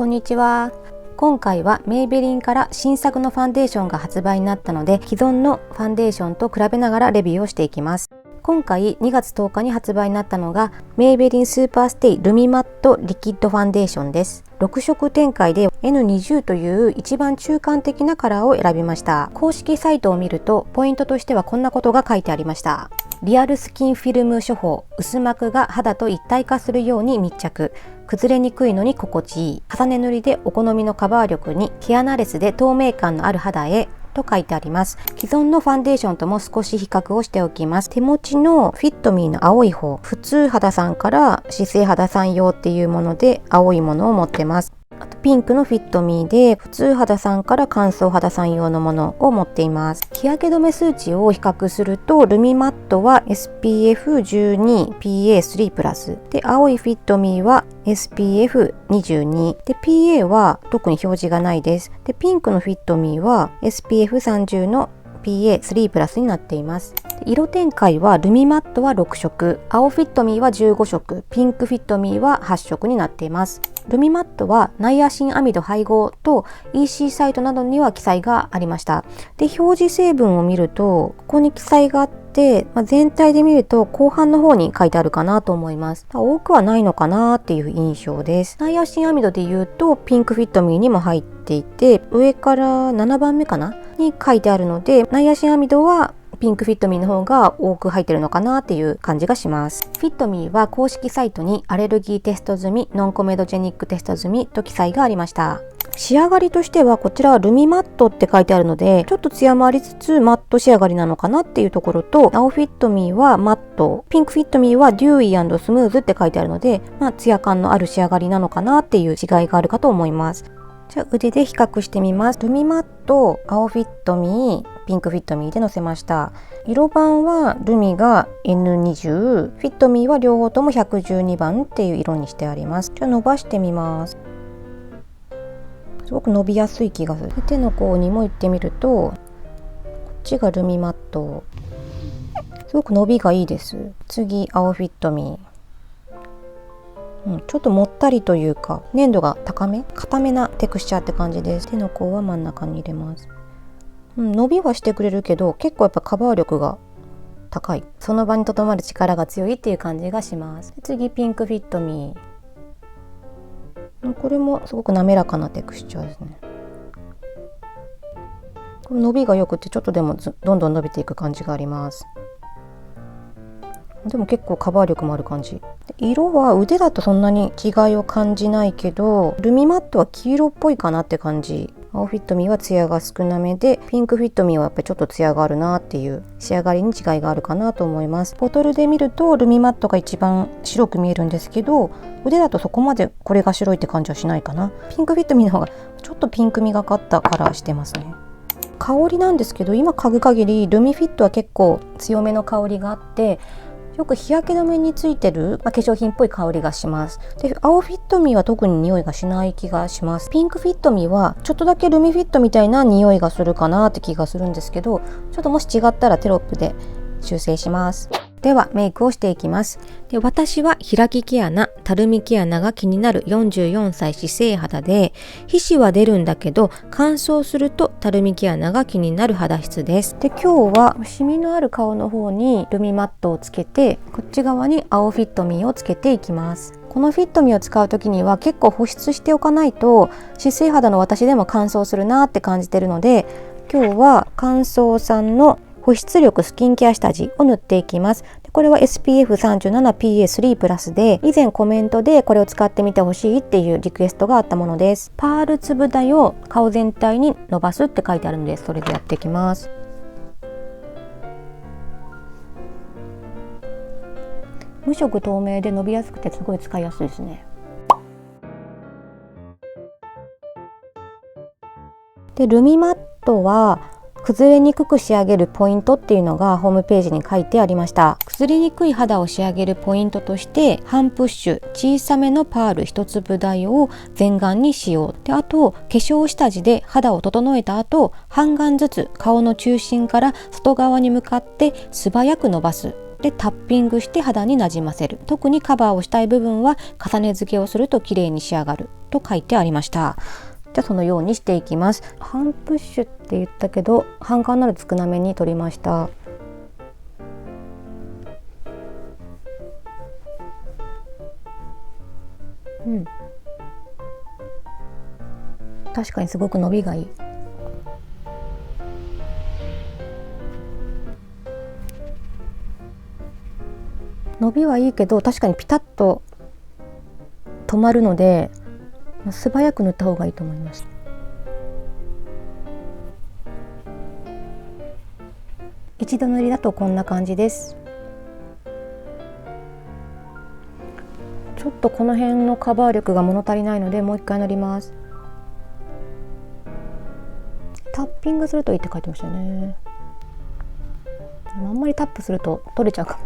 こんにちは。今回はメイベリンから新作のファンデーションが発売になったので、既存のファンデーションと比べながらレビューをしていきます。今回2月10日に発売になったのがメイベリンスーパーステイルミマットリキッドファンデーションです。6色展開で N20 という一番中間的なカラーを選びました。公式サイトを見るとポイントとしてはこんなことが書いてありました。リアルスキンフィルム処方、薄膜が肌と一体化するように密着、崩れにくいのに心地いい、重ね塗りでお好みのカバー力に、毛穴レスで透明感のある肌へと書いてあります。既存のファンデーションとも少し比較をしておきます。手持ちのフィットミーの青い方、普通肌さんから姿勢肌さん用っていうもので青いものを持ってます。あとピンクのフィットミーで普通肌さんから乾燥肌さん用のものを持っています。日焼け止め数値を比較するとルミマットは SPF12 PA3 プラスで、青いフィットミーは SPF22 で PA は特に表示がないです。でピンクのフィットミーは SPF30 の PA3 プラスになっています。色展開はルミマットは6色、青フィットミーは15色、ピンクフィットミーは8色になっています。ルミマットはナイアシンアミド配合と EC サイトなどには記載がありました。で表示成分を見るとここに記載があって、全体で見ると後半の方に書いてあるかなと思います。多くはないのかなっていう印象です。ナイアシンアミドで言うとピンクフィットミーにも入っていて、上から7番目かなに書いてあるので、ナイアシンアミドはピンクフィットミーの方が多く入ってるのかなっていう感じがします。フィットミーは公式サイトにアレルギーテスト済み、ノンコメドジェニックテスト済みと記載がありました。仕上がりとしてはこちらはルミマットって書いてあるので、ちょっとツヤもありつつマット仕上がりなのかなっていうところと、青フィットミーはマット、ピンクフィットミーはデューイー&スムーズって書いてあるので、ツヤ感のある仕上がりなのかなっていう違いがあるかと思います。じゃあ腕で比較してみます。ルミマット、青フィットミー、ピンクフィットミーでのせました。色番はルミが N20、フィットミーは両方とも112番っていう色にしてあります。じゃあ伸ばしてみます。すごく伸びやすい気がする。手の甲にも行ってみると、こっちがルミマット。すごく伸びがいいです。次、青フィットミー。ちょっともったりというか粘度が高め、固めなテクスチャーって感じです。手の甲は真ん中に入れます。伸びはしてくれるけど結構やっぱカバー力が高い、その場にとどまる力が強いっていう感じがします。次ピンクフィットミー、これもすごく滑らかなテクスチャーですね。これ伸びが良くてちょっとでもどんどん伸びていく感じがあります。でも結構カバー力もある感じ。色は腕だとそんなに違いを感じないけど、ルミマットは黄色っぽいかなって感じ。青フィットミーはツヤが少なめで、ピンクフィットミーはやっぱりちょっとツヤがあるなっていう仕上がりに違いがあるかなと思います。ボトルで見るとルミマットが一番白く見えるんですけど、腕だとそこまでこれが白いって感じはしないかな。ピンクフィットミーの方がちょっとピンクみがかったカラーしてますね。香りなんですけど、今嗅ぐ限りルミフィットは結構強めの香りがあって、よく日焼け止めについてる、化粧品っぽい香りがします。で、青フィットミーは特に匂いがしない気がします。ピンクフィットミーはちょっとだけルミフィットみたいな匂いがするかなって気がするんですけど、ちょっともし違ったらテロップで修正します。ではメイクをしていきます。で、私は開き毛穴、たるみ毛穴が気になる44歳姿勢肌で、皮脂は出るんだけど乾燥するとたるみ毛穴が気になる肌質です。で、今日はシミのある顔の方にルミマットをつけて、こっち側に青フィットミーをつけていきます。このフィットミーを使う時には結構保湿しておかないと姿勢肌の私でも乾燥するなって感じてるので、今日は乾燥さんの保湿力スキンケア下地を塗っていきます。これは SPF37 PA3 プラスで、以前コメントでこれを使ってみてほしいっていうリクエストがあったものです。パール粒大を顔全体に伸ばすって書いてあるので、それでやっていきます。無色透明で伸びやすくてすごい使いやすいですね。で、ルミマットは崩れにくく仕上げるポイントっていうのがホームページに書いてありました。崩れにくい肌を仕上げるポイントとして、半プッシュ小さめのパール一粒大を全顔に使用で、あと化粧下地で肌を整えた後、半眼ずつ顔の中心から外側に向かって素早く伸ばすでタッピングして肌になじませる。特にカバーをしたい部分は重ね付けをすると綺麗に仕上がると書いてありました。じゃあそのようにしていきます。半プッシュって言ったけど半感なので少なめに取りました。確かにすごく伸びがいい。伸びはいいけど確かにピタッと止まるので素早く塗った方がいいと思います。一度塗りだとこんな感じです。ちょっとこの辺のカバー力が物足りないのでもう一回塗ります。タッピングするといいって書いてましたよね。あんまりタップすると取れちゃうかも。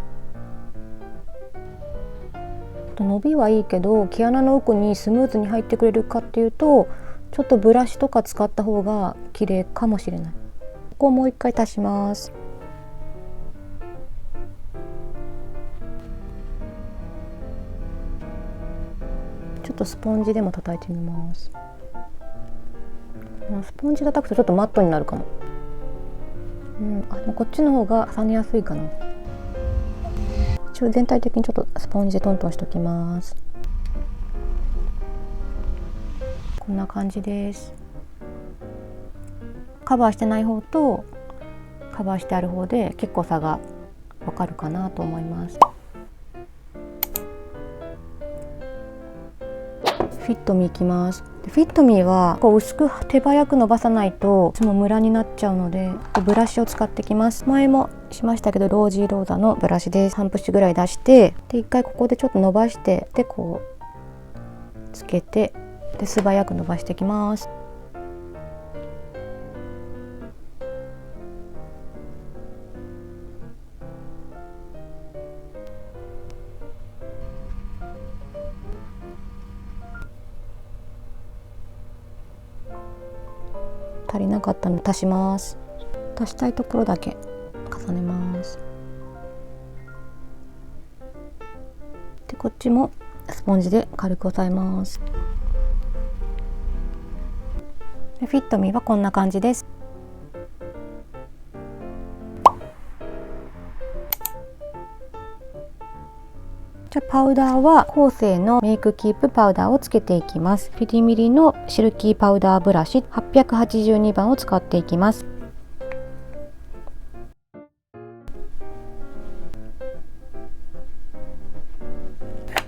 伸びはいいけど毛穴の奥にスムーズに入ってくれるかっていうとちょっとブラシとか使った方が綺麗かもしれない。ここをもう一回足します。ちょっとスポンジでも叩いてみます。スポンジ叩くとちょっとマットになるかも。こっちの方が重ねやすいかな。一応全体的にちょっとスポンジでトントンしときます。こんな感じです。カバーしてない方とカバーしてある方で結構差がわかるかなと思います。フィットミーいきます。フィットミーはこう薄く手早く伸ばさないといつもムラになっちゃうのでブラシを使ってきます。前もしましたけどロージーローザのブラシです。半プッシュぐらい出してで一回ここでちょっと伸ばしてでこうつけてで素早く伸ばしていきます。足りなかったので足します。足したいところだけ重ねます。でこっちもスポンジで軽く押さえます。でフィットミーはこんな感じです。じゃあパウダーはコーセーのメイクキープパウダーをつけていきます。フィディミリのシルキーパウダーブラシ882番を使っていきます。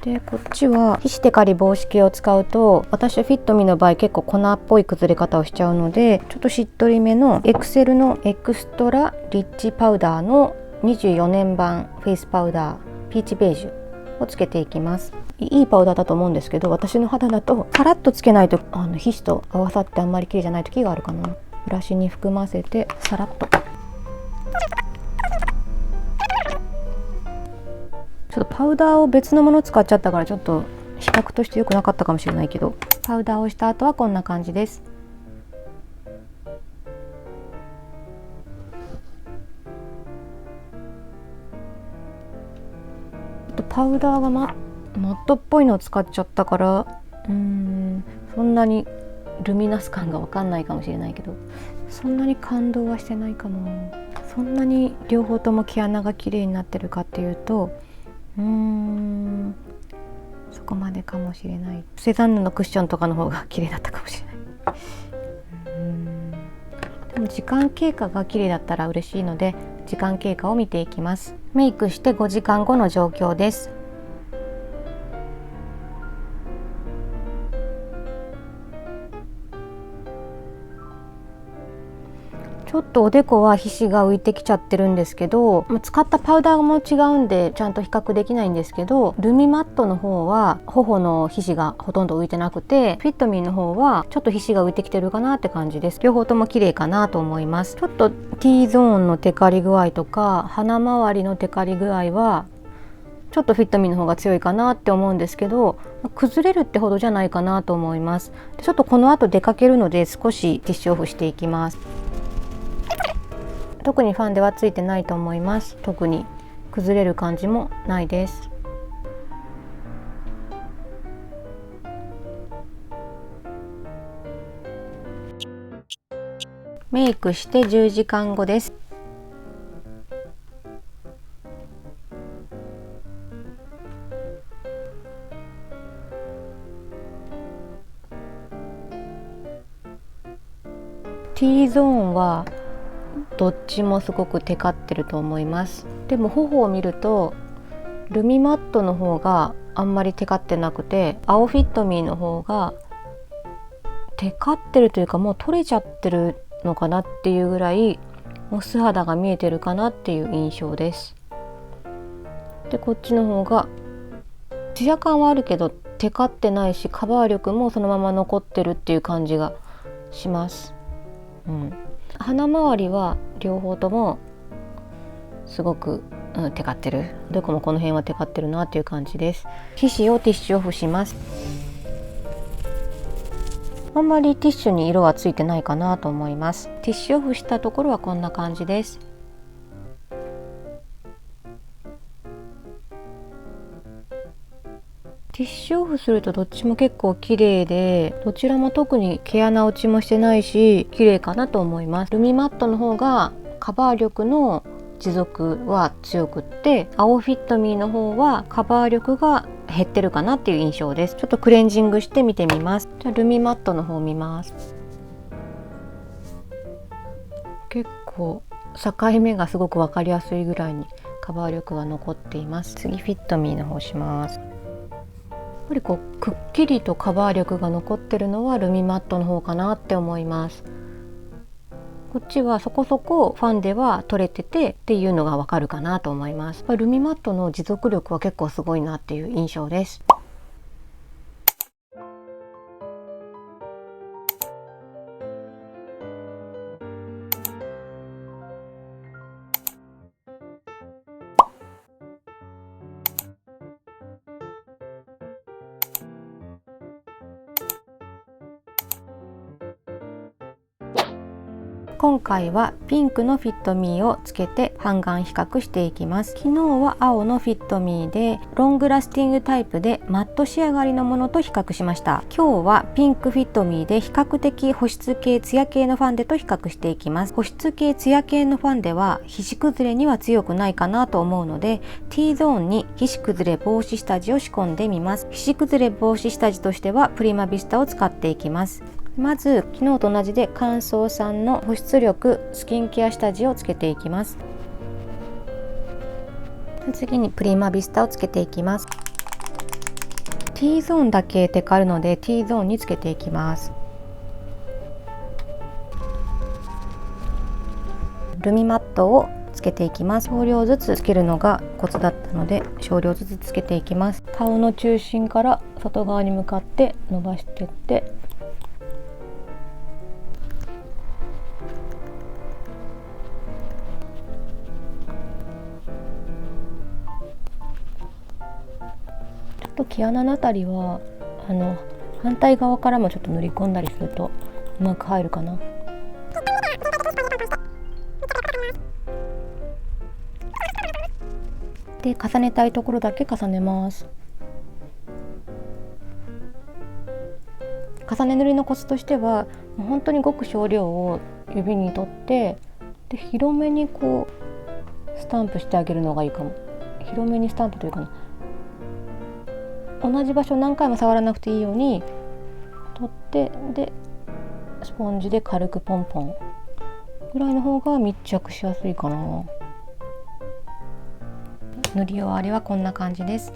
でこっちは皮脂テカリ防止系を使うと私はフィットミーの場合結構粉っぽい崩れ方をしちゃうのでちょっとしっとりめのエクセルのエクストラリッチパウダーの24年版フェイスパウダーピーチベージュをつけていきます。いいパウダーだと思うんですけど私の肌だとさらっとつけないと皮脂と合わさってあんまり綺麗じゃない時があるかな。ブラシに含ませてさらっとちょっとパウダーを別のもの使っちゃったからちょっと比較として良くなかったかもしれないけどパウダーをした後はこんな感じです。パウダーがマットっぽいのを使っちゃったからそんなにルミナス感が分かんないかもしれないけどそんなに感動はしてないかな。そんなに両方とも毛穴が綺麗になってるかっていうとそこまでかもしれない。セザンヌのクッションとかの方が綺麗だったかもしれない。でも時間経過が綺麗だったら嬉しいので時間経過を見ていきます。メイクして5時間後の状況です。ちょっとおでこは皮脂が浮いてきちゃってるんですけど使ったパウダーも違うんでちゃんと比較できないんですけどルミマットの方は頬の皮脂がほとんど浮いてなくてフィットミーの方はちょっと皮脂が浮いてきてるかなって感じです。両方とも綺麗かなと思います。ちょっと T ゾーンのテカリ具合とか鼻周りのテカリ具合はちょっとフィットミーの方が強いかなって思うんですけど崩れるってほどじゃないかなと思います。ちょっとこの後出かけるので少しティッシュオフしていきます。特にファンデはついてないと思います。特に崩れる感じもないです。メイクして10時間後です。T ゾーンはどっちもすごくテカってると思います。でも頬を見るとルミマットの方があんまりテカってなくて、青フィットミーの方がテカってるというか、もう取れちゃってるのかなっていうぐらいもう素肌が見えてるかなっていう印象です。でこっちの方がツヤ感はあるけどテカってないし、カバー力もそのまま残ってるっていう感じがします。鼻周りは両方ともすごく、テカってる。どこもこの辺はテカってるなっていう感じです。皮脂をティッシュオフします。あんまりティッシュに色はついてないかなと思います。ティッシュオフしたところはこんな感じです。ティッシュオフするとどっちも結構綺麗で、どちらも特に毛穴落ちもしてないし綺麗かなと思います。ルミマットの方がカバー力の持続は強くって、青フィットミーの方はカバー力が減ってるかなっていう印象です。ちょっとクレンジングして見てみます。じゃあルミマットの方見ます。結構境目がすごく分かりやすいぐらいにカバー力が残っています。次フィットミーの方します。やっぱりこうくっきりとカバー力が残ってるのはルミマットの方かなって思います。こっちはそこそこファンデは取れててっていうのがわかるかなと思います。ルミマットの持続力は結構すごいなっていう印象です。今回はピンクのフィットミーをつけて半眼比較していきます。昨日は青のフィットミーでロングラスティングタイプでマット仕上がりのものと比較しました。今日はピンクフィットミーで比較的保湿系ツヤ系のファンデと比較していきます。保湿系ツヤ系のファンデは皮脂崩れには強くないかなと思うので T ゾーンに皮脂崩れ防止下地を仕込んでみます。皮脂崩れ防止下地としてはプリマビスタを使っていきます。まず昨日と同じで乾燥さんの保湿力スキンケア下地をつけていきます。次にプリマビスタをつけていきます。 T ゾーンだけテカるので T ゾーンにつけていきます。ルミマットをつけていきます。少量ずつつけるのがコツだったので少量ずつつけていきます。顔の中心から外側に向かって伸ばしていって、毛穴のあたりは反対側からもちょっと塗り込んだりするとうまく入るかな。で重ねたいところだけ重ねます。重ね塗りのコツとしては本当にごく少量を指に取ってで広めにこうスタンプしてあげるのがいいかも。広めにスタンプというかな、同じ場所何回も触らなくていいように取ってでスポンジで軽くポンポンぐらいの方が密着しやすいかな。塗り終わりはこんな感じです。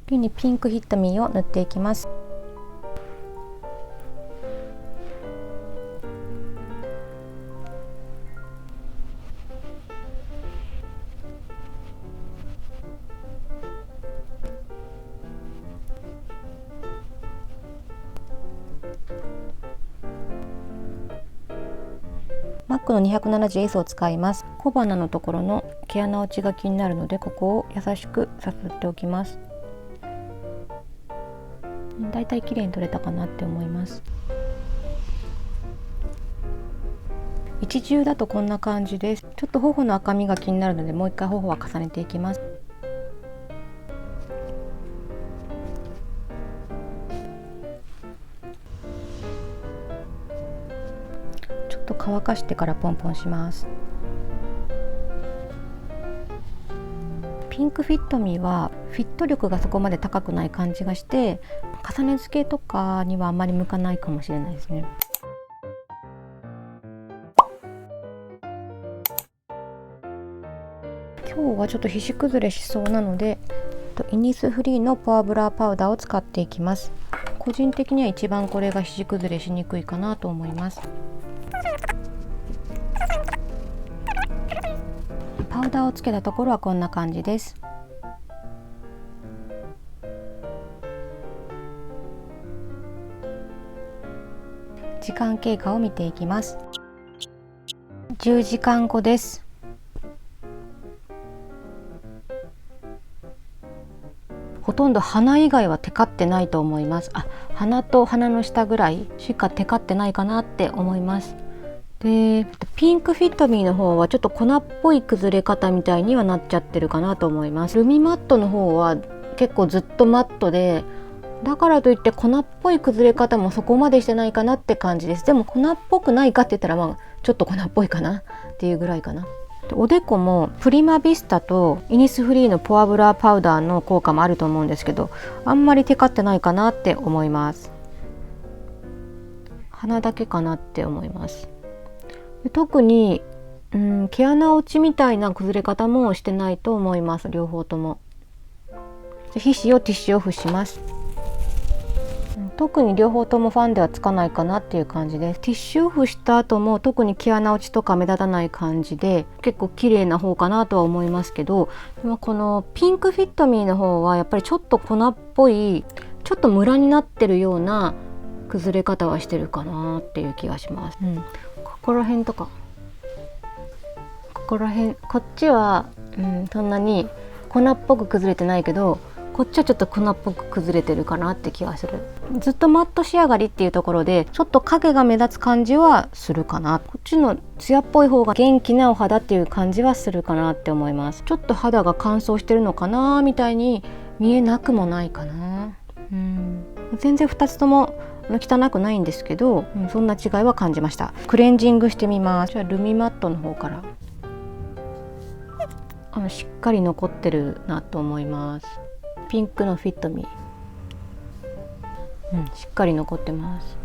次にピンクヒットミーを塗っていきます。MAC の 270S を使います。小鼻のところの毛穴落ちが気になるので、ここを優しくさすっておきます。だいたい綺麗に取れたかなって思います。一重だとこんな感じです。ちょっと頬の赤みが気になるので、もう一回頬は重ねていきます。ちょっと乾かしてからポンポンします。ピンクフィットミーはフィット力がそこまで高くない感じがして、重ね付けとかにはあんまり向かないかもしれないですね。今日はちょっと皮脂崩れしそうなので、イニスフリーのポアブラパウダーを使っていきます。個人的には一番これが皮脂崩れしにくいかなと思います。パウダーをつけたところはこんな感じです。時間経過を見ていきます。10時間後です。ほとんど鼻以外はテカってないと思います。鼻と鼻の下ぐらいしかテカってないかなって思います。で、ピンクフィットミーの方はちょっと粉っぽい崩れ方みたいにはなっちゃってるかなと思います。ルミマットの方は結構ずっとマットで、だからといって粉っぽい崩れ方もそこまでしてないかなって感じです。でも粉っぽくないかって言ったら、ちょっと粉っぽいかなっていうぐらいかな。おでこもプリマビスタとイニスフリーのポアブラパウダーの効果もあると思うんですけど、あんまりテカってないかなって思います。鼻だけかなって思います。特に毛穴落ちみたいな崩れ方もしてないと思います。両方とも。皮脂をティッシュオフします。特に両方ともファンではつかないかなっていう感じです。ティッシュオフした後も特に毛穴落ちとか目立たない感じで、結構綺麗な方かなとは思いますけど、でもこのピンクフィットミーの方はやっぱりちょっと粉っぽい、ちょっとムラになってるような崩れ方はしてるかなっていう気がします。ここら辺とか、ここら辺、こっちは、そんなに粉っぽく崩れてないけど、こっちはちょっと粉っぽく崩れてるかなって気がする。ずっとマット仕上がりっていうところでちょっと影が目立つ感じはするかな。こっちのツヤっぽい方が元気なお肌っていう感じはするかなって思います。ちょっと肌が乾燥してるのかなみたいに見えなくもないかな。全然2つとも汚くないんですけど、そんな違いは感じました。クレンジングしてみます。じゃあルミマットの方からしっかり残ってるなと思います。ピンクのフィットミー、しっかり残ってます。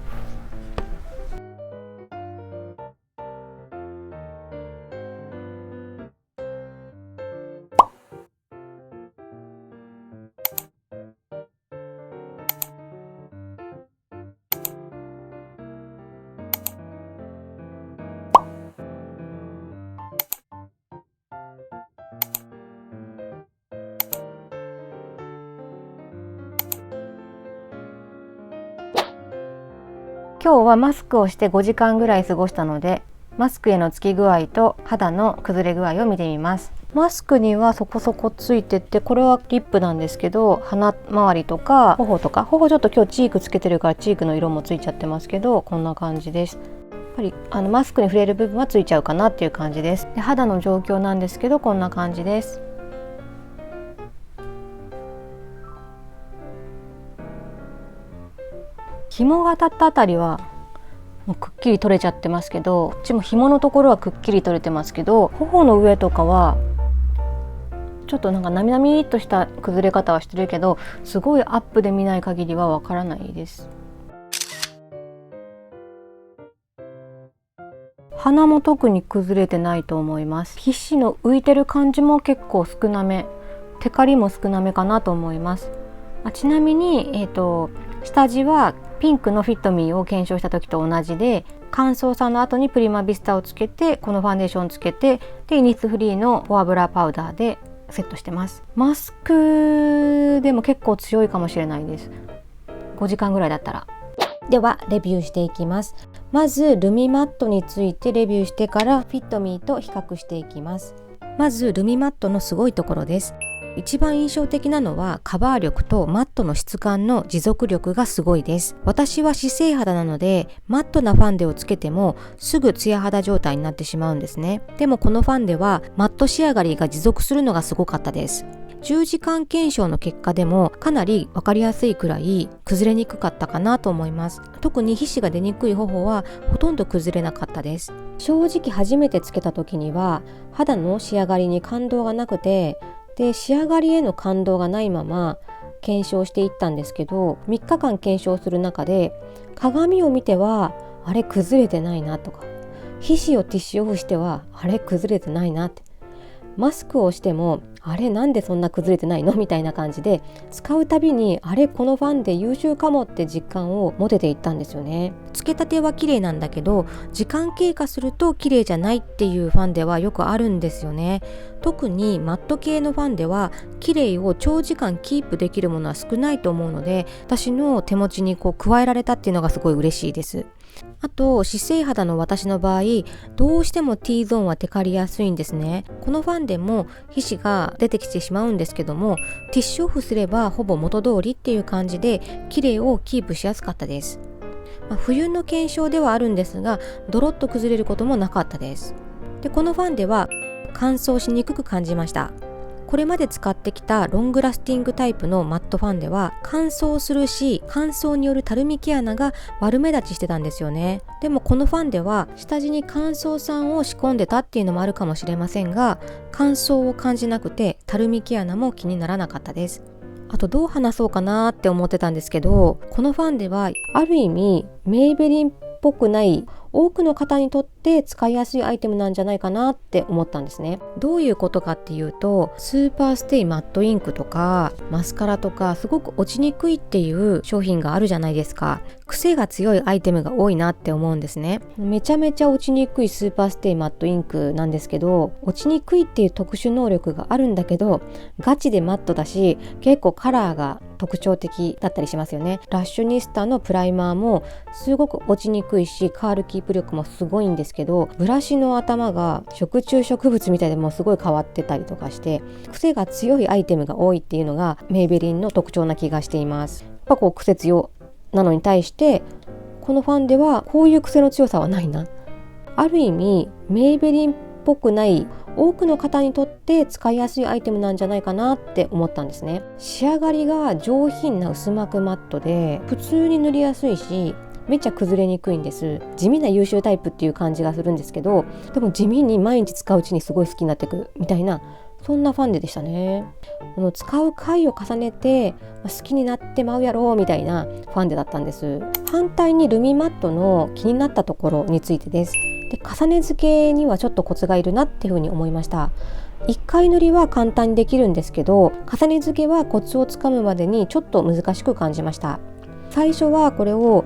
今日はマスクをして5時間ぐらい過ごしたので、マスクへのつき具合と肌の崩れ具合を見てみます。マスクにはそこそこついてて、これはリップなんですけど、鼻周りとか頬とか、頬ちょっと今日チークつけてるからチークの色もついちゃってますけど、こんな感じです。やっぱりマスクに触れる部分はついちゃうかなっていう感じです。で、肌の状況なんですけど、こんな感じです。紐が当たったあたりはもうくっきり取れちゃってますけど、こっちも紐のところはくっきり取れてますけど、頬の上とかはちょっとなんかなみなみっとした崩れ方はしてるけど、すごいアップで見ない限りはわからないです。鼻も特に崩れてないと思います。皮脂の浮いてる感じも結構少なめ、テカリも少なめかなと思います。ちなみに、下地はピンクのフィットミーを検証した時と同じで、乾燥さんの後にプリマビスタをつけて、このファンデーションつけて、でイニスフリーのフォアブラパウダーでセットしてます。マスクでも結構強いかもしれないです。5時間ぐらいだったら。ではレビューしていきます。まずルミマットについてレビューしてからフィットミーと比較していきます。まずルミマットのすごいところです。一番印象的なのはカバー力とマットの質感の持続力がすごいです。私は脂性肌なのでマットなファンデをつけてもすぐツヤ肌状態になってしまうんですね。でもこのファンデはマット仕上がりが持続するのがすごかったです。10時間検証の結果でもかなり分かりやすいくらい崩れにくかったかなと思います。特に皮脂が出にくい頬はほとんど崩れなかったです。正直初めてつけた時には肌の仕上がりに感動がなくて、で仕上がりへの感動がないまま検証していったんですけど、3日間検証する中で鏡を見てはあれ崩れてないなとか、皮脂をティッシュオフしてはあれ崩れてないなって、マスクをしてもあれなんでそんな崩れてないのみたいな感じで、使うたびにあれこのファンデ優秀かもって実感を持てていったんですよね。つけたては綺麗なんだけど時間経過すると綺麗じゃないっていうファンデはよくあるんですよね。特にマット系のファンデは綺麗を長時間キープできるものは少ないと思うので、私の手持ちに加えられたっていうのがすごい嬉しいです。あと脂性肌の私の場合どうしても T ゾーンはテカりやすいんですね。このファンデも皮脂が出てきてしまうんですけども、ティッシュオフすればほぼ元通りっていう感じで綺麗をキープしやすかったです。冬の検証ではあるんですがドロッと崩れることもなかったです。でこのファンデは乾燥しにくく感じました。これまで使ってきたロングラスティングタイプのマットファンデは乾燥するし、乾燥によるたるみ毛穴が悪目立ちしてたんですよね。でもこのファンデは下地に乾燥酸を仕込んでたっていうのもあるかもしれませんが、乾燥を感じなくてたるみ毛穴も気にならなかったです。あとどう話そうかなって思ってたんですけど、このファンデはある意味メイベリンっぽくない多くの方にとって使いやすいアイテムなんじゃないかなって思ったんですね。どういうことかっていうと、スーパーステイマットインクとかマスカラとかすごく落ちにくいっていう商品があるじゃないですか。癖が強いアイテムが多いなって思うんですね。めちゃめちゃ落ちにくいスーパーステイマットインクなんですけど、落ちにくいっていう特殊能力があるんだけどガチでマットだし、結構カラーが特徴的だったりしますよね。ラッシュニスタのプライマーもすごく落ちにくいし、カールキープ力もすごいんですけど、ブラシの頭が食虫植物みたいでもうすごい変わってたりとかして、癖が強いアイテムが多いっていうのがメイベリンの特徴な気がしています。やっぱ癖強なのに対してこのファンデはこういう癖の強さはないな。ある意味メイベリンっぽくない多くの方にとって使いやすいアイテムなんじゃないかなって思ったんですね。仕上がりが上品な薄膜マットで普通に塗りやすいし、めっちゃ崩れにくいんです。地味な優秀タイプっていう感じがするんですけど、でも地味に毎日使ううちにすごい好きになってくるみたいな、そんなファンデでしたね。使う回を重ねて好きになってまうやろうみたいなファンデだったんです。反対にルミマットの気になったところについてです。で重ね付けにはちょっとコツがいるなっていうふうに思いました。1回塗りは簡単にできるんですけど、重ね付けはコツをつかむまでにちょっと難しく感じました。最初はこれを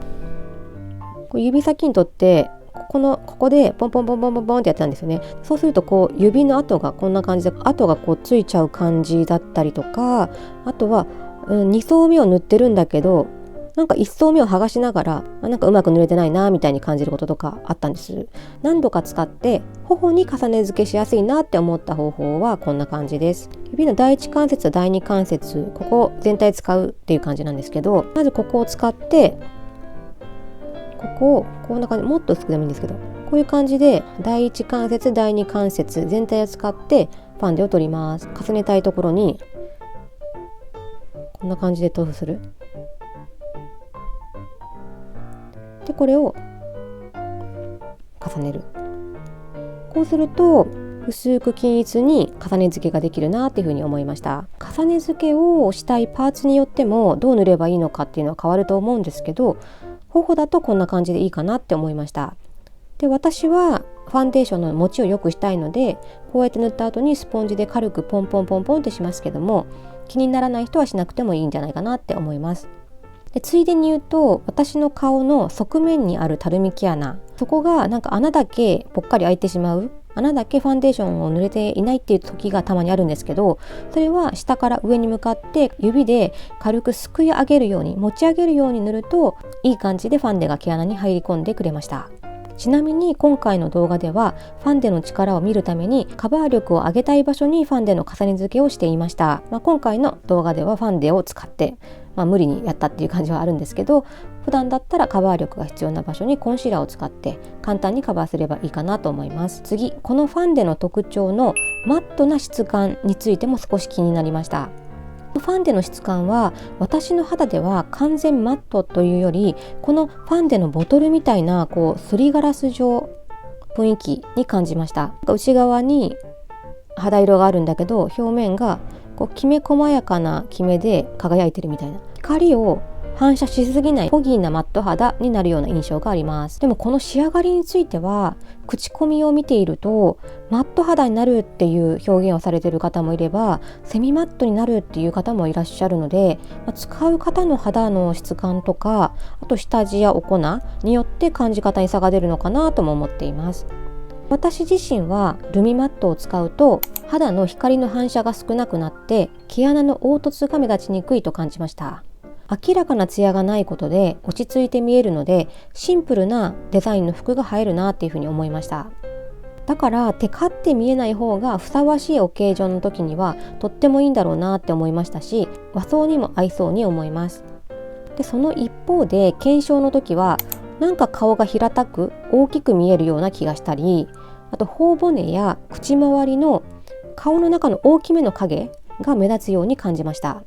指先に取ってここでポンポンポンポンポンポンってやってたんですよね。そうすると指の跡がこんな感じで跡がついちゃう感じだったりとか、あとは、2層目を塗ってるんだけどなんか1層目を剥がしながらなんかうまく塗れてないなみたいに感じることとかあったんです。何度か使って頬に重ね付けしやすいなって思った方法はこんな感じです。指の第一関節と第二関節、ここ全体使うっていう感じなんですけど、まずここを使ってここをこんな感じ、もっと薄くでもいいんですけど、こういう感じで第一関節第二関節全体を使ってファンデを取ります。重ねたいところにこんな感じで塗布する。でこれを重ねる。こうすると薄く均一に重ね付けができるなっていうふうに思いました。重ね付けをしたいパーツによってもどう塗ればいいのかっていうのは変わると思うんですけど、頬だとこんな感じでいいかなって思いました。で私はファンデーションの持ちを良くしたいので、こうやって塗った後にスポンジで軽くポンポンポンポンってしますけども、気にならない人はしなくてもいいんじゃないかなって思います。でついでに言うと、私の顔の側面にあるたるみ毛穴、そこがなんか穴だけぽっかり開いてしまう穴だけファンデーションを塗れていないっていう時がたまにあるんですけど、それは下から上に向かって指で軽くすくい上げるように持ち上げるように塗ると、いい感じでファンデが毛穴に入り込んでくれました。ちなみに今回の動画ではファンデの力を見るためにカバー力を上げたい場所にファンデの重ね付けをしていました。今回の動画ではファンデを使って、無理にやったっていう感じはあるんですけど、普段だったらカバー力が必要な場所にコンシーラーを使って簡単にカバーすればいいかなと思います。次、このファンデの特徴のマットな質感についても少し気になりました。ファンデの質感は私の肌では完全マットというより、このファンデのボトルみたいなすりガラス状雰囲気に感じました。内側に肌色があるんだけど、表面がきめ細やかなキメで輝いてるみたいな、光を反射しすぎないフォギーなマット肌になるような印象があります。でもこの仕上がりについては口コミを見ていると、マット肌になるっていう表現をされている方もいれば、セミマットになるっていう方もいらっしゃるので、使う方の肌の質感とか、あと下地やお粉によって感じ方に差が出るのかなとも思っています。私自身はルミマットを使うと肌の光の反射が少なくなって毛穴の凹凸が目立ちにくいと感じました。明らかなツヤがないことで落ち着いて見えるので、シンプルなデザインの服が映えるなっていうふうに思いました。だからテカって見えない方がふさわしいオケージョンの時にはとってもいいんだろうなって思いましたし、和装にも合いそうに思います。でその一方で検証の時はなんか顔が平たく大きく見えるような気がしたり、あと頬骨や口周りの顔の中の大きめの影が目立つように感じました。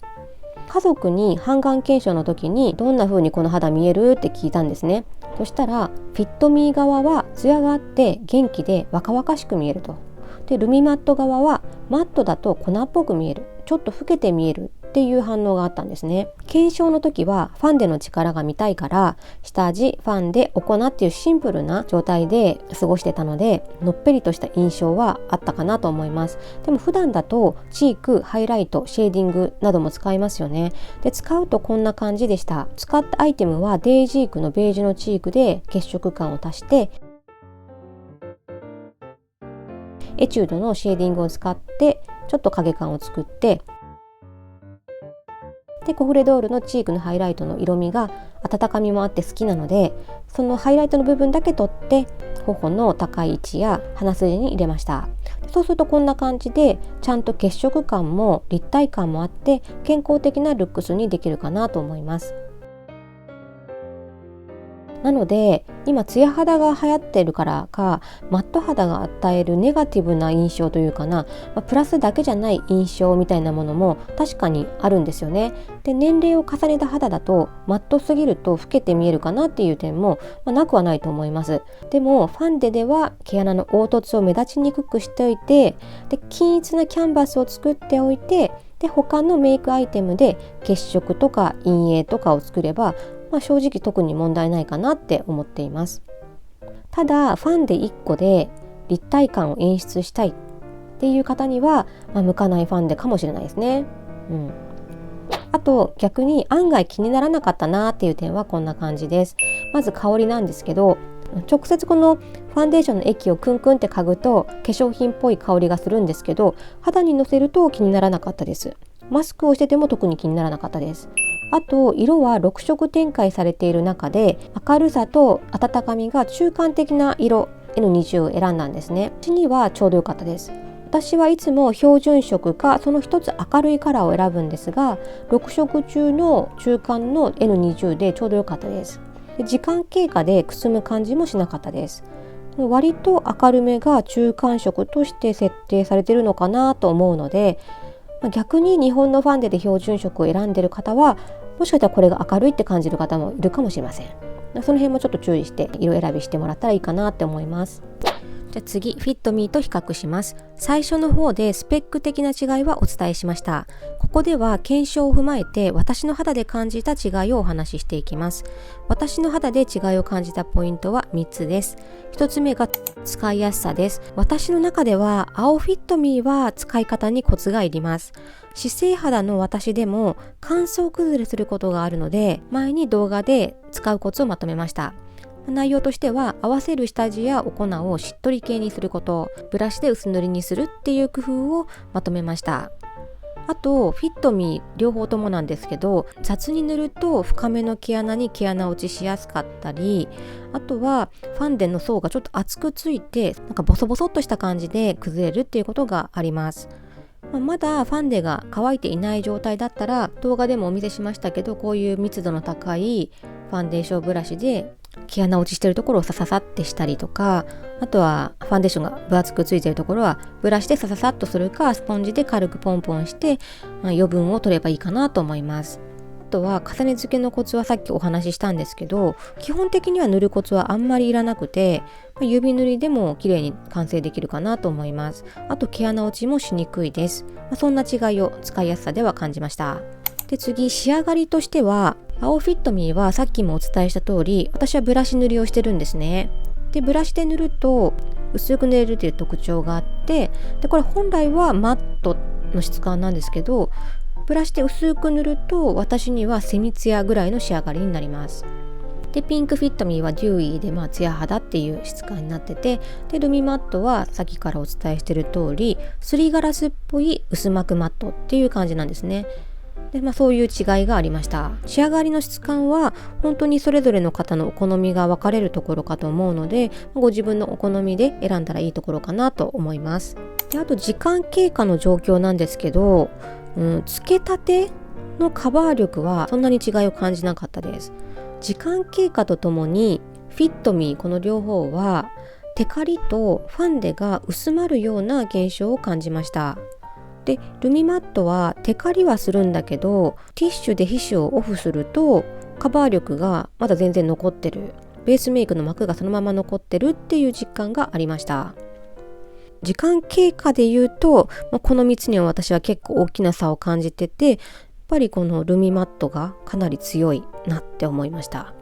家族に半眼検証の時にどんな風にこの肌見えるって聞いたんですね。そしたらフィットミー側はツヤがあって元気で若々しく見えると。でルミマット側はマットだと粉っぽく見える、ちょっと老けて見えるっていう反応があったんですね。検証の時はファンデの力が見たいから下地、ファンデ、お粉っていうシンプルな状態で過ごしてたので、のっぺりとした印象はあったかなと思います。でも普段だとチーク、ハイライト、シェーディングなども使いますよね。で使うとこんな感じでした。使ったアイテムはデイジークのベージュのチークで血色感を足して、エチュードのシェーディングを使ってちょっと影感を作って、でコフレドールのチークのハイライトの色味が温かみもあって好きなので、そのハイライトの部分だけ取って頬の高い位置や鼻筋に入れました。そうするとこんな感じでちゃんと血色感も立体感もあって健康的なルックスにできるかなと思います。なので今ツヤ肌が流行ってるからか、マット肌が与えるネガティブな印象というかな、プラスだけじゃない印象みたいなものも確かにあるんですよね。で年齢を重ねた肌だとマットすぎると老けて見えるかなっていう点も、なくはないと思います。でもファンデでは毛穴の凹凸を目立ちにくくしておいて、で均一なキャンバスを作っておいて、で他のメイクアイテムで血色とか陰影とかを作れば、正直特に問題ないかなって思っています。ただファンデ1個で立体感を演出したいっていう方には、向かないファンデかもしれないですね。あと逆に案外気にならなかったなっていう点はこんな感じです。まず香りなんですけど、直接このファンデーションの液をクンクンって嗅ぐと化粧品っぽい香りがするんですけど、肌にのせると気にならなかったです。マスクをしてても特に気にならなかったです。あと色は6色展開されている中で明るさと温かみが中間的な色 N20 を選んだんですね。私にはちょうど良かったです。私はいつも標準色かその一つ明るいカラーを選ぶんですが、6色中の中間の N20 でちょうど良かったです。時間経過でくすむ感じもしなかったです。割と明るめが中間色として設定されているのかなと思うので、逆に日本のファンデで標準色を選んでいる方はもしかしたらこれが明るいって感じる方もいるかもしれません。その辺もちょっと注意して色選びしてもらったらいいかなって思います。じゃあ次、フィットミーと比較します。最初の方でスペック的な違いはお伝えしました。ここでは検証を踏まえて私の肌で感じた違いをお話ししていきます。私の肌で違いを感じたポイントは3つです。1つ目が使いやすさです。私の中では青フィットミーは使い方にコツがいります。脂性肌の私でも乾燥崩れすることがあるので、前に動画で使うコツをまとめました。内容としては、合わせる下地やお粉をしっとり系にすること、ブラシで薄塗りにするっていう工夫をまとめました。あとフィットミー両方ともなんですけど、雑に塗ると深めの毛穴に毛穴落ちしやすかったり、あとはファンデの層がちょっと厚くついて、なんかボソボソっとした感じで崩れるっていうことがあります。まだファンデが乾いていない状態だったら、動画でもお見せしましたけど、こういう密度の高いファンデーションブラシで毛穴落ちしてるところをサササってしたりとか、あとはファンデーションが分厚くついてるところはブラシでサササっとするか、スポンジで軽くポンポンして余分を取ればいいかなと思います。あとは重ね付けのコツはさっきお話ししたんですけど、基本的には塗るコツはあんまりいらなくて、指塗りでも綺麗に完成できるかなと思います。あと毛穴落ちもしにくいです。そんな違いを使いやすさでは感じました。で、次仕上がりとしては、青フィットミーはさっきもお伝えした通り、私はブラシ塗りをしてるんですね。で、ブラシで塗ると薄く塗れるという特徴があって、でこれ本来はマットの質感なんですけど、ブラシで薄く塗ると私にはセミツヤぐらいの仕上がりになります。で、ピンクフィットミーはデューイーでツヤ肌っていう質感になってて、でルミマットはさっきからお伝えしてる通り、すりガラスっぽい薄膜マットっていう感じなんですね。で、そういう違いがありました。仕上がりの質感は本当にそれぞれの方のお好みが分かれるところかと思うので、ご自分のお好みで選んだらいいところかなと思います。で、あと時間経過の状況なんですけど、つけたてのカバー力はそんなに違いを感じなかったです。時間経過とともにフィットミー、この両方はテカリとファンデが薄まるような現象を感じました。で、ルミマットはテカリはするんだけど、ティッシュで皮脂をオフするとカバー力がまだ全然残ってる、ベースメイクの膜がそのまま残ってるっていう実感がありました。時間経過で言うと、この3つには私は結構大きな差を感じてて、やっぱりこのルミマットがかなり強いなって思いました。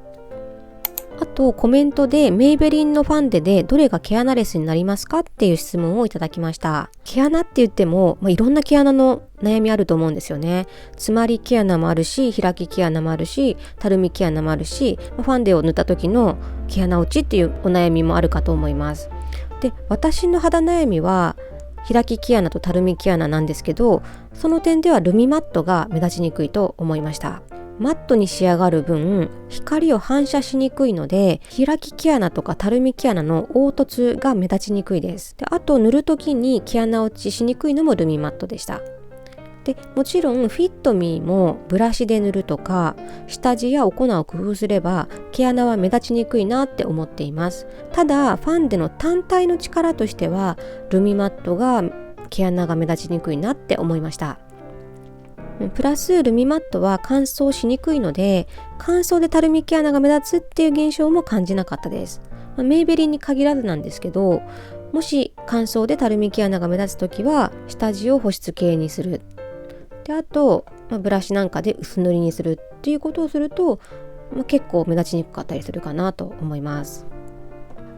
あとコメントでメイベリンのファンデでどれが毛穴レスになりますかっていう質問をいただきました。毛穴って言っても、いろんな毛穴の悩みあると思うんですよね。詰まり毛穴もあるし、開き毛穴もあるし、たるみ毛穴もあるし、ファンデを塗った時の毛穴落ちっていうお悩みもあるかと思います。で、私の肌悩みは開き毛穴とたるみ毛穴なんですけど、その点ではルミマットが目立ちにくいと思いました。マットに仕上がる分、光を反射しにくいので、開き毛穴とかたるみ毛穴の凹凸が目立ちにくいです。で、あと塗るときに毛穴落ちしにくいのもルミマットでした。で、もちろんフィットミーもブラシで塗るとか、下地やお粉を工夫すれば毛穴は目立ちにくいなって思っています。ただ、ファンデの単体の力としては、ルミマットが毛穴が目立ちにくいなって思いました。プラスルミマットは乾燥しにくいので、乾燥でたるみ毛穴が目立つっていう現象も感じなかったです。メイベリンに限らずなんですけど、もし乾燥でたるみ毛穴が目立つときは下地を保湿系にする。で、あと、ブラシなんかで薄塗りにするっていうことをすると、結構目立ちにくかったりするかなと思います。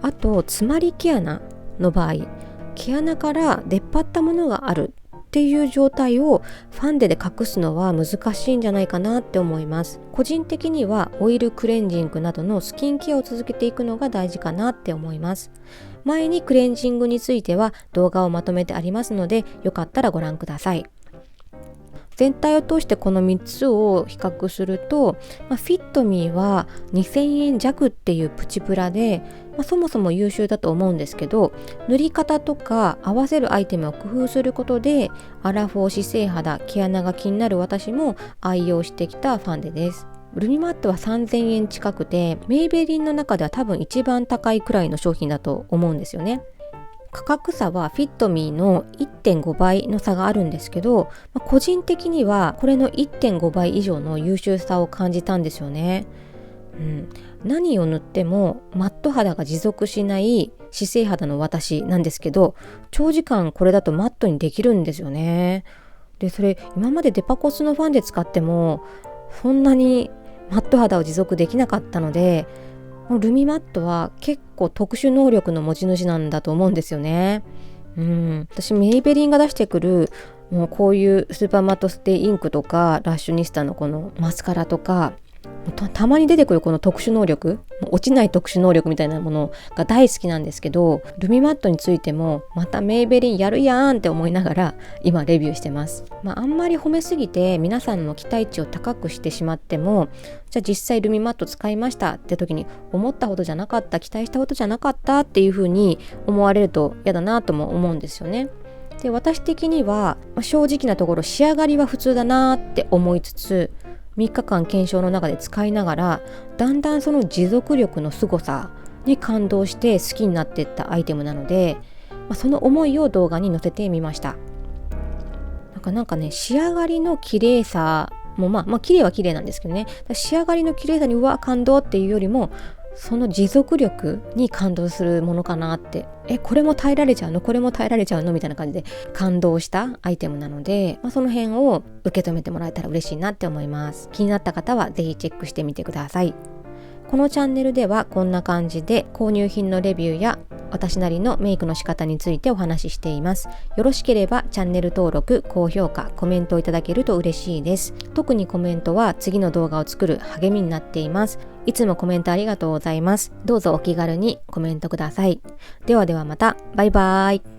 あと、詰まり毛穴の場合、毛穴から出っ張ったものがあるっていう状態をファンデで隠すのは難しいんじゃないかなって思います。個人的にはオイルクレンジングなどのスキンケアを続けていくのが大事かなって思います。前にクレンジングについては動画をまとめてありますので、よかったらご覧ください。全体を通してこの3つを比較すると、フィットミーは2000円弱っていうプチプラで、そもそも優秀だと思うんですけど、塗り方とか合わせるアイテムを工夫することで、アラフォー姿勢肌、毛穴が気になる私も愛用してきたファンデです。ルミマットは3000円近くて、メイベリンの中では多分一番高いくらいの商品だと思うんですよね。価格差はフィットミーの 1.5 倍の差があるんですけど、個人的にはこれの 1.5 倍以上の優秀さを感じたんですよね。何を塗ってもマット肌が持続しない姿勢肌の私なんですけど、長時間これだとマットにできるんですよね。で、それ今までデパコスのファンデ使ってもそんなにマット肌を持続できなかったので、ルミマットは結構特殊能力の持ち主なんだと思うんですよね。私メイベリンが出してくるもうこういうスーパーマットステイインクとかラッシュニスタのこのマスカラとか、たまに出てくるこの特殊能力、もう落ちない特殊能力みたいなものが大好きなんですけど、ルミマットについてもまたメイベリンやるやんって思いながら今レビューしてます。あんまり褒めすぎて皆さんの期待値を高くしてしまっても、じゃあ実際ルミマット使いましたって時に思ったほどじゃなかった、期待したほどじゃなかったっていう風に思われると嫌だなとも思うんですよね。で、私的には正直なところ仕上がりは普通だなって思いつつ、3日間検証の中で使いながらだんだんその持続力の凄さに感動して好きになっていったアイテムなので、その思いを動画に載せてみました。なんかね、仕上がりの綺麗さも綺麗は綺麗なんですけどね、仕上がりの綺麗さに感動っていうよりもその持続力に感動するものかなって、これも耐えられちゃうの、これも耐えられちゃうのみたいな感じで感動したアイテムなので、その辺を受け止めてもらえたら嬉しいなって思います。気になった方はぜひチェックしてみてください。このチャンネルではこんな感じで購入品のレビューや私なりのメイクの仕方についてお話ししています。よろしければチャンネル登録、高評価、コメントをいただけると嬉しいです。特にコメントは次の動画を作る励みになっています。いつもコメントありがとうございます。どうぞお気軽にコメントください。ではまた。バイバーイ。